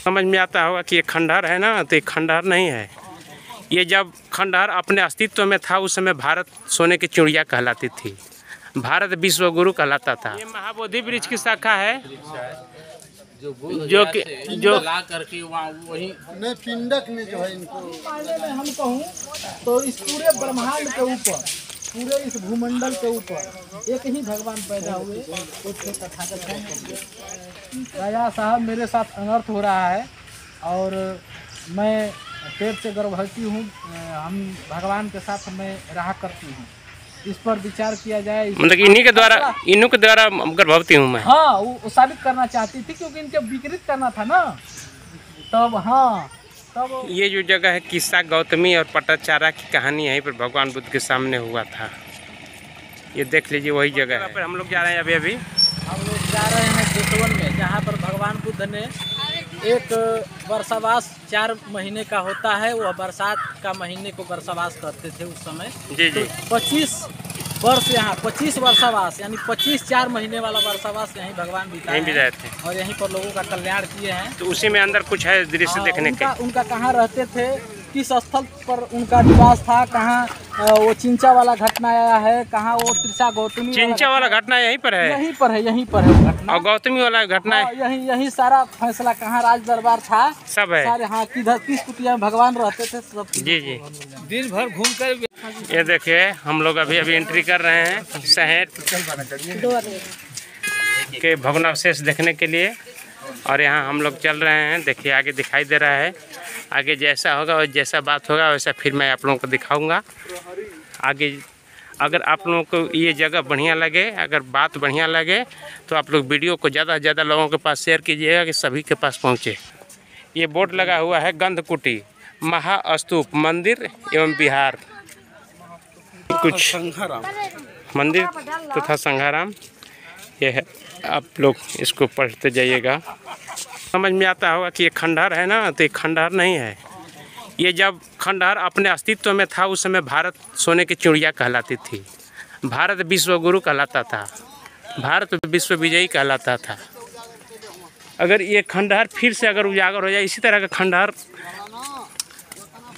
समझ में आता होगा कि ये खंडहर है ना, तो ये खंडहर नहीं है। ये जब खंडहर अपने अस्तित्व में था उस समय भारत सोने की चिड़िया कहलाती थी, भारत विश्व गुरु कहलाता था। ये महाबोधि वृक्ष की शाखा है जो ला करके वहाँ वही नहीं पिंडक में जो है इनको में हम कहूँ तो इस पूरे ब्रह्मांड के ऊपर, पूरे इस भूमंडल के ऊपर एक ही भगवान पैदा हुए, वो थे तथागत हैं। राजा साहब मेरे साथ अनर्थ हो रहा है और मैं पेट से गर्भवती हूँ। हम भगवान के साथ मैं रहा करती हूँ। इस पर विचार किया जाए। मतलब इन्हीं के द्वारा गर्भवती हूँ मैं। हाँ, वो साबित करना चाहती थी क्योंकि इनके विकृत करना था ना तब। हाँ तब ये जो जगह है किस्सा गौतमी और पटाचारा की कहानी यहीं पर भगवान बुद्ध के सामने हुआ था। ये देख लीजिए वही जगह है। पर हम लोग जा रहे हैं अभी हम लोग जा रहे हैं जेतवन में, जहाँ पर भगवान बुद्ध ने एक वर्षावास 4 महीने का होता है। वह बरसात का महीने को वर्षावास करते थे उस समय। जी जी। तो 25 वर्ष यहाँ 25 वर्षावास यानी 25 4 महीने वाला वर्षावास यहीं भगवान बिताए थे और यहीं पर लोगों का कल्याण किए हैं। तो उसी में अंदर कुछ है दृश्य देखने के। उनका कहाँ रहते थे, किस स्थल पर उनका निवास था, कहाँ वो चिंचा वाला घटना आया है, कहाँ वो त्रिशा गौतमी चिंचा वाला घटना यहीं पर है। यहीं पर है वो घटना। और गौतमी वाला घटना यही सारा फैसला कहाँ राज दरबार था सब है सारे। हाँ किधर किस कुटिया में भगवान रहते थे सब। जी जी। दिन भर घूम कर ये देखिए हम लोग अभी एंट्री कर रहे हैं शहर के भग्नावशेष देखने के लिए। और यहाँ हम लोग चल रहे हैं, देखिए आगे दिखाई दे रहा है। आगे जैसा होगा और जैसा बात होगा वैसा फिर मैं आप लोगों को दिखाऊंगा आगे। अगर आप लोगों को ये जगह बढ़िया लगे, अगर बात बढ़िया लगे तो आप लोग वीडियो को ज़्यादा से ज़्यादा लोगों के पास शेयर कीजिएगा कि सभी के पास पहुँचे। ये बोर्ड लगा हुआ है गंधकुटी महास्तूप मंदिर एवं विहार, कुछ मंदिर तथा संघाराम ये है। आप लोग इसको पढ़ते जाइएगा, समझ में आता होगा कि ये खंडहर है ना, तो ये खंडहर नहीं है। ये जब खंडहर अपने अस्तित्व में था उस समय भारत सोने की चिड़िया कहलाती थी, भारत विश्व गुरु कहलाता था, भारत विश्व विजयी कहलाता था। अगर ये खंडहर फिर से अगर उजागर हो जाए, इसी तरह का खंडहर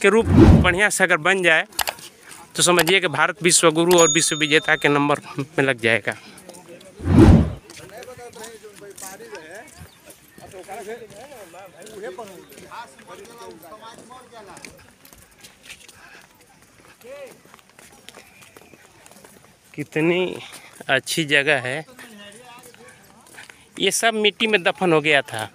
के रूप बढ़िया से अगर बन जाए तो समझिए कि भारत विश्व गुरु और विश्व विजेता के नंबर में लग जाएगा। कितनी अच्छी जगह है। ये सब मिट्टी में दफन हो गया था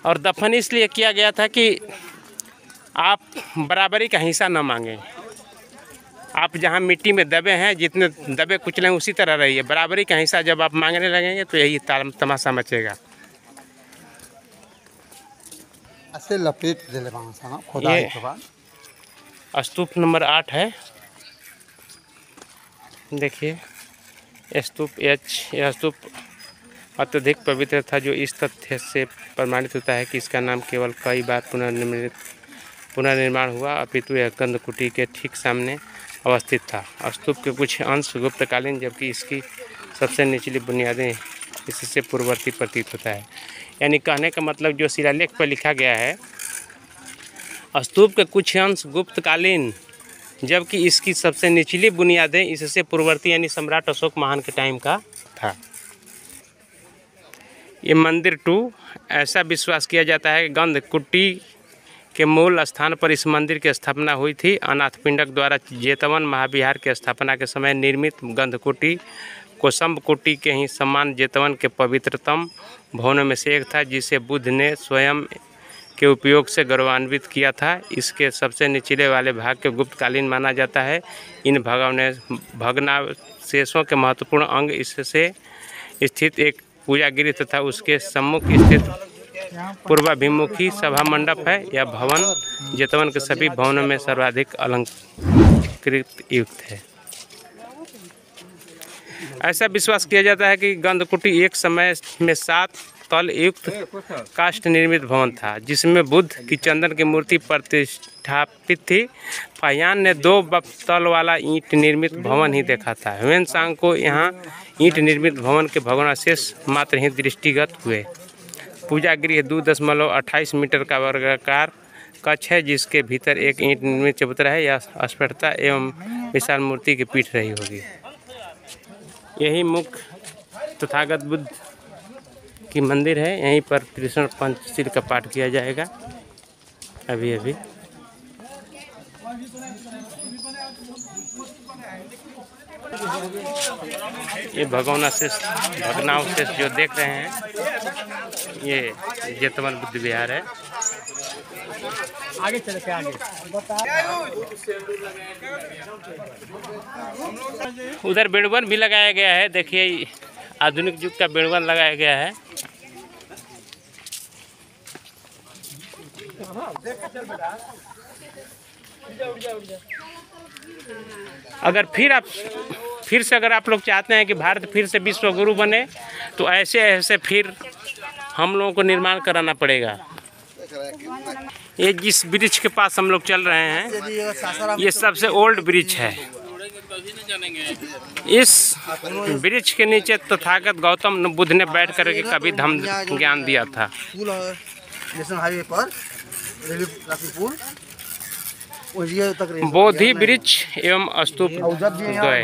और दफन इसलिए किया गया था कि आप बराबरी का हिस्सा न मांगें। आप जहाँ मिट्टी में दबे हैं, जितने दबे कुचले उसी तरह रहिए। बराबरी का हिस्सा जब आप मांगने लगेंगे तो यही तमाशा मचेगा। ऐसे लपेट दे ले खुदाई के बाद। स्तूप नंबर 8 है, देखिए स्तूप H। यह स्तूप अत्यधिक पवित्र था, जो इस तथ्य से प्रमाणित होता है कि इसका नाम केवल कई बार पुनर्निर्माण हुआ, अपितु यह गंधकुटी के ठीक सामने अवस्थित था। स्तूप के कुछ अंश गुप्तकालीन, जबकि इसकी सबसे निचली बुनियादें इससे पूर्ववर्ती प्रतीत होता है। यानी कहने का मतलब जो शिलालेख पर लिखा गया है, स्तूप के कुछ अंश गुप्तकालीन, जबकि इसकी सबसे निचली बुनियादें इससे पूर्ववर्ती यानी सम्राट अशोक महान के टाइम का था। ये मंदिर 2। ऐसा विश्वास किया जाता है कि गंधकुटी के मूल स्थान पर इस मंदिर की स्थापना हुई थी। अनाथपिंडक द्वारा जेतवन महाविहार की स्थापना के समय निर्मित गंधकुटी कोसंबकुटी के ही समान जेतवन के पवित्रतम भवनों में से एक था, जिसे बुद्ध ने स्वयं के उपयोग से गौरवान्वित किया था। इसके सबसे निचले वाले भाग के गुप्तकालीन माना जाता है। इन भग्नावशेषों के महत्वपूर्ण अंग इससे स्थित एक पूजागृह तथा उसके सम्मुख स्थित पूर्वाभिमुखी सभा मंडप है। यह भवन जेतवन के सभी भवनों में सर्वाधिक अलंकृत युक्त है। ऐसा विश्वास किया जाता है कि गंधकुटी एक समय में 7 तल युक्त काष्ठ निर्मित भवन था, जिसमें बुद्ध की चंदन की मूर्ति प्रतिष्ठापित थी। फाहियान ने 2 तल वाला ईंट निर्मित भवन ही देखा था। ह्वेनसांग को यहाँ ईंट निर्मित भवन के भग्नावशेष मात्र ही दृष्टिगत हुए। पूजा गृह 2.28 मीटर का वर्गाकार कक्ष है, जिसके भीतर एक ईंट निर्मित चबूतरा है। यह स्फटिकता एवं विशाल मूर्ति की पीठ रही होगी। यही मुख्य तथागत बुद्ध की मंदिर है। यहीं पर त्रिशूल पंचशील का पाठ किया जाएगा अभी अभी। ये भगवानावशेष जो देख रहे हैं, ये जेतवन बुद्ध विहार है। आगे चलते आगे उधर बेड़वन भी लगाया गया है। देखिए आधुनिक युग का बेड़वन लगाया गया है। अगर फिर से अगर आप लोग चाहते हैं कि भारत फिर से विश्व गुरु बने, तो ऐसे फिर हम लोगों को निर्माण कराना पड़ेगा। ये जिस ब्रिज के पास हम लोग चल रहे हैं, ये सबसे ओल्ड ब्रिज है। इस ब्रिज के नीचे तथागत गौतम बुद्ध ने बैठ करके कभी धम्म ज्ञान दिया था। नेशनल हाईवे पर रेलवे पुल, बोधि वृक्ष एवं स्तूप द्वय।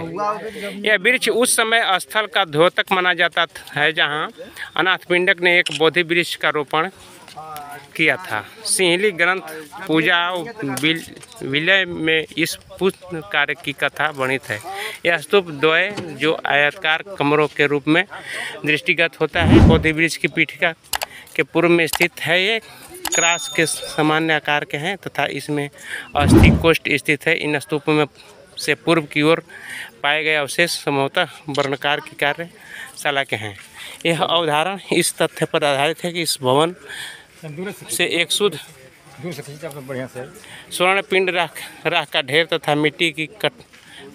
यह वृक्ष उस समय स्थल का द्योतक माना जाता है, जहां अनाथपिंडक ने एक बोधि वृक्ष का रोपण किया था। सिंहली ग्रंथ पूजा विलय में इस पुण्य कार्य की कथा वर्णित है। यह स्तूप द्वय जो आयताकार कमरों के रूप में दृष्टिगत होता है, बोधि वृक्ष की पीठिका के पूर्व में स्थित है। ये क्रॉस के सामान्य आकार के हैं तथा इसमें अस्थि कोष्ठ स्थित है। इन स्तूपों में से पूर्व की ओर पाए गए अवशेष संभवतः वर्णकार की कार्यशाला के हैं। यह अवधारणा इस तथ्य पर आधारित है कि इस भवन से एक शुद्ध स्वर्ण पिंड राख का ढेर तथा मिट्टी की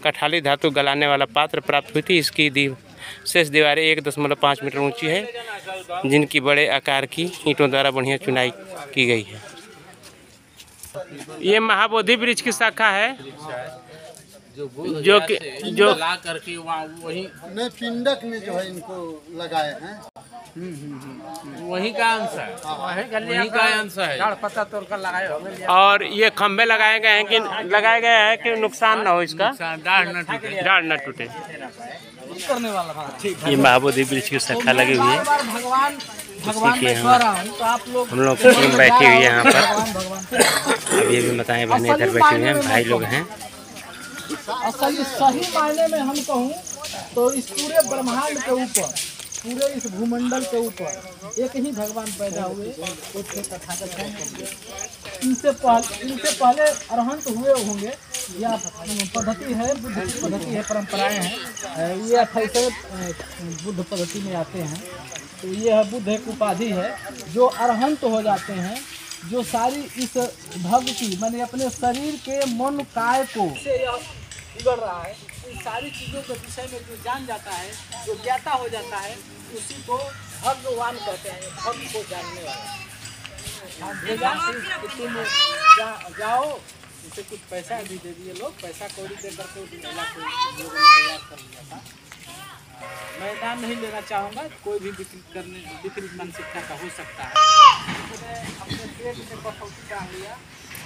कठाली धातु गलाने वाला पात्र प्राप्त हुई थी। इसकी शेष दीवारें 1.5 मीटर ऊंची है, जिनकी बड़े आकार की ईंटों द्वारा बढ़िया चुनाई की गई है। ये महाबोधि वृक्ष की शाखा है, जो लगा करके वही पिंडक ने जो है इनको लगाए हैं। वही का अंश है, वही का अंश है। पत्ता तोड़ कर लगाए होंगे। और ये खंभे लगाए गए हैं कि लगाया गया है कि नुकसान ना हो, इसका डाढ़ न टूटे। करने वाला था। ये महाबोधि वृक्ष की शाखा लगी हुई है। भगवान में कह रहा हूं, तो आप लोग हम लोग बैठी हुई है यहाँ पर। अभी भी बताएं बहने इधर बैठे हुए हैं, भाई लोग हैं। सही मायने में हम कहूँ तो इस पूरे ब्रह्मांड के ऊपर, पूरे इस भूमंडल के ऊपर एक ही भगवान पैदा हुए, वो थे तथागत हैं। इनसे पहले अरहंत हुए होंगे। यह पद्धति है, बुद्ध की पद्धति है, परंपराएं हैं। ये 28 बुद्ध पद्धति में आते हैं। तो यह बुद्ध एक उपाधि है जो अरहंत हो जाते हैं, जो सारी इस भक्ति माने अपने शरीर के मन काय को से यह बिगड़ रहा है। इन सारी चीज़ों के विषय में जो जान जाता है, जो ज्ञाता हो जाता है, उसी को भगवान कहते हैं। भक्त को जानने वाला तुम जाओ, उसे कुछ पैसा भी दे दिए लोग, पैसा कौड़ी दे करके उस महिला को लोगों ने तैयार कर लिया था। मैं नाम नहीं लेना चाहूँगा, कोई भी विपरीत मानसिकता का हो सकता है। उसने अपने पेट में कसौटी डाल लिया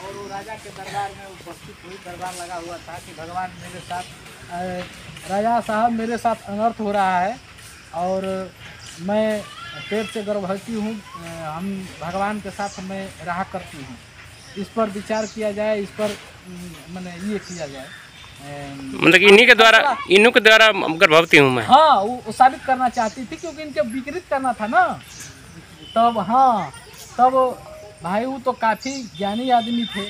और वो राजा के दरबार में उपस्थित हुई। दरबार लगा हुआ था कि भगवान मेरे साथ, राजा साहब मेरे साथ अनर्थ हो रहा है और मैं पेट से गर्भवती हूँ, हम भगवान के साथ मैं रहा करती हूँ। इस पर विचार किया जाए, इस पर मैंने ये किया जाए, मतलब इन्हीं के द्वारा गर्भवती हूँ मैं। हाँ, वो साबित करना चाहती थी, क्योंकि इनके विकृत करना था ना। तब भाई वो तो काफ़ी ज्ञानी आदमी थे,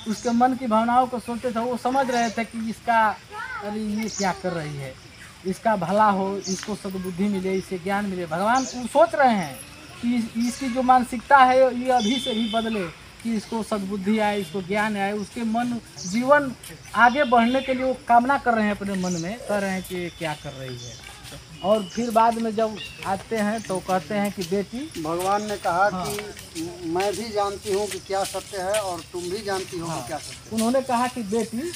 उसके मन की भावनाओं को सोचते थे। वो समझ रहे थे कि इसका, अरे ये क्या कर रही है, इसका भला हो, इसको सद्बुद्धि मिले, इसे ज्ञान मिले। भगवान सोच रहे हैं कि इसकी जो मानसिकता है ये अभी से भी बदले, कि इसको सद्बुद्धि आए, इसको ज्ञान आए, उसके मन जीवन आगे बढ़ने के लिए वो कामना कर रहे हैं, अपने मन में कह रहे हैं कि क्या कर रही है। और फिर बाद में जब आते हैं तो कहते हैं कि बेटी, भगवान ने कहा कि मैं भी जानती हूँ कि क्या सत्य है और तुम भी जानती हो कि क्या सत्य है। उन्होंने कहा कि बेटी,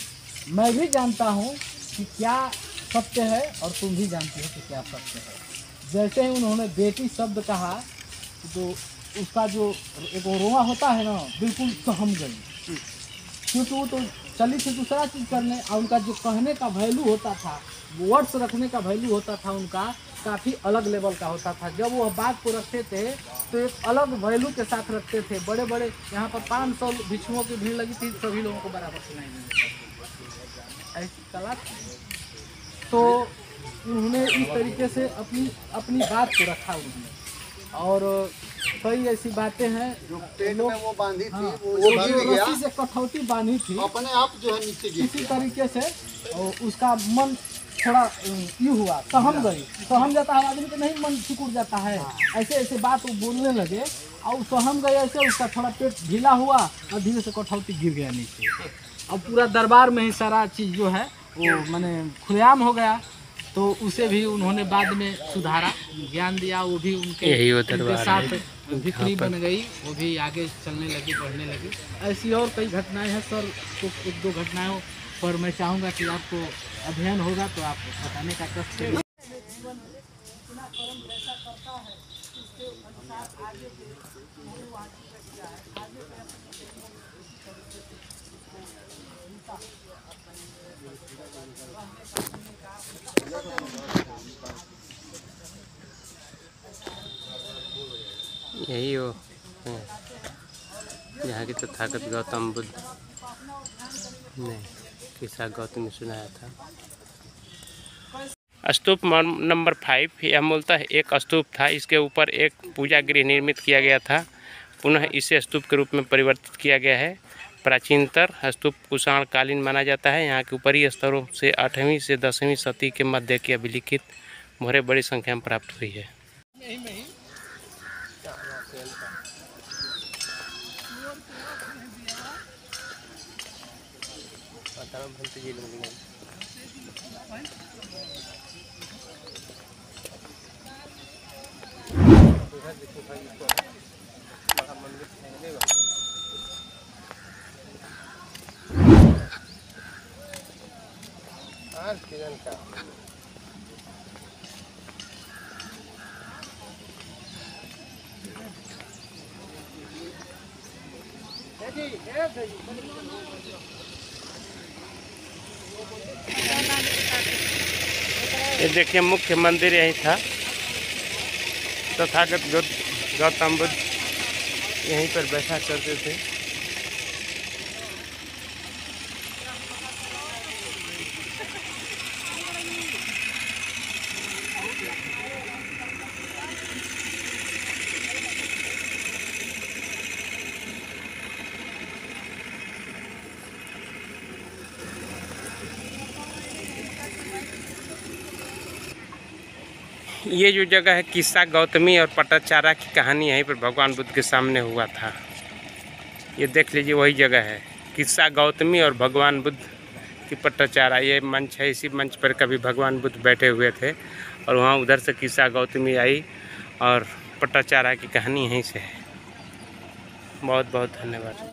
मैं भी जानता हूँ कि क्या सत्य है और तुम भी जानती हो कि क्या सत्य है। जैसे ही उन्होंने बेटी शब्द कहा, तो उसका जो एक रोआ होता है ना बिल्कुल सहम गई, क्योंकि वो तो चली थी दूसरा चीज़ करने, और उनका जो कहने का वैल्यू होता था, वर्ड्स रखने का वैल्यू होता था उनका काफ़ी अलग लेवल का होता था। जब वो बात को रखते थे तो एक अलग वैल्यू के साथ रखते थे। बड़े बड़े यहाँ पर 500 भिक्षुओं की भीड़ लगी थी, सभी लोगों को बराबर सुनाई नहीं देता, ऐसी कला थी। तो उन्होंने इस तरीके से अपनी बात को रखा उन्होंने, और कई ऐसी बातें हैं जो पेट में वो बांधी थी, हाँ, वो जो गिर गया, रस्सी से कठौती बांधी थी, अपने आप जो है नीचे गिर इसी गया। तरीके से और उसका मन थोड़ा यूँ हुआ, सहम गई। सहम जाता है आदमी तो नहीं मन सिकुड़ जाता है, ऐसे ऐसे बात वो बोलने लगे और सहम गए ऐसे, उसका थोड़ा पेट ढीला हुआ और धीरे से कठौती गिर गया नीचे। अब पूरा दरबार में ही सारा चीज़ जो है वो माने खुलेआम हो गया। तो उसे भी उन्होंने बाद में सुधारा, ज्ञान दिया, वो भी यही वो उनके दरबार साथ भिखरी बन गई, वो भी आगे चलने लगी, बढ़ने लगी। ऐसी और कई घटनाएं हैं सर, तो एक दो घटनाओं पर मैं चाहूँगा कि आपको अध्ययन होगा तो आप बताने का कष्ट करिए। यही हो यहाँ की तथागत गौतम बुद्ध ने किस्सा गौतम में सुनाया था। स्तूप नंबर 5, यह मूलतः एक स्तूप था। इसके ऊपर एक पूजा गृह निर्मित किया गया था, पुनः इसे स्तूप के रूप में परिवर्तित किया गया है। प्राचीनतर स्तूप कुषाण कालीन माना जाता है। यहाँ के ऊपरी स्तरों से 8वीं से 10वीं सदी के मध्य की अभिलिखित मोहरें बड़ी संख्या में प्राप्त हुई है। ये देखिए मुख्य मंदिर यही था। तथागत गौतम बुद्ध यहीं पर बैठा करते थे। ये जो जगह है, किस्सा गौतमी और पटाचारा की कहानी यहीं पर भगवान बुद्ध के सामने हुआ था। ये देख लीजिए वही जगह है, किस्सा गौतमी और भगवान बुद्ध की पटाचारा। ये मंच है, इसी मंच पर कभी भगवान बुद्ध बैठे हुए थे और वहाँ उधर से किस्सा गौतमी आई और पटाचारा की कहानी यहीं से है। बहुत बहुत धन्यवाद।